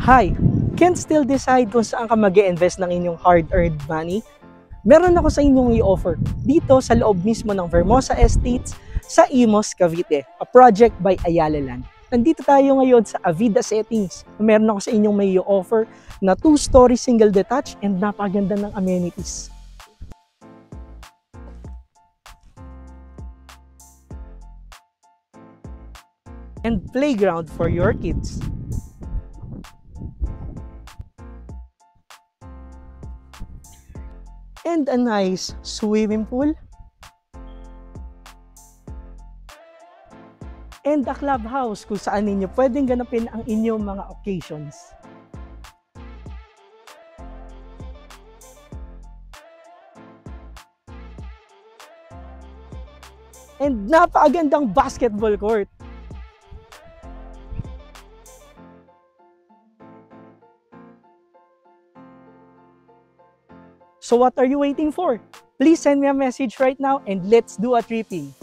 Hi! Can't still decide kung saan ka mag-invest ng inyong hard-earned money? Meron ako sa inyong i-offer dito sa loob mismo ng Vermosa Estates sa Imos, Cavite, a project by Ayala Land. Nandito tayo ngayon sa Avida Settings. Meron ako sa inyong may i-offer na 2-story single detached and napaganda ng amenities. And playground for your kids. And a nice swimming pool. And a clubhouse kung saan ninyo pwedeng ganapin ang inyong mga occasions. And napakagandang basketball court. So what are you waiting for? Please send me a message right now and let's do a tripping.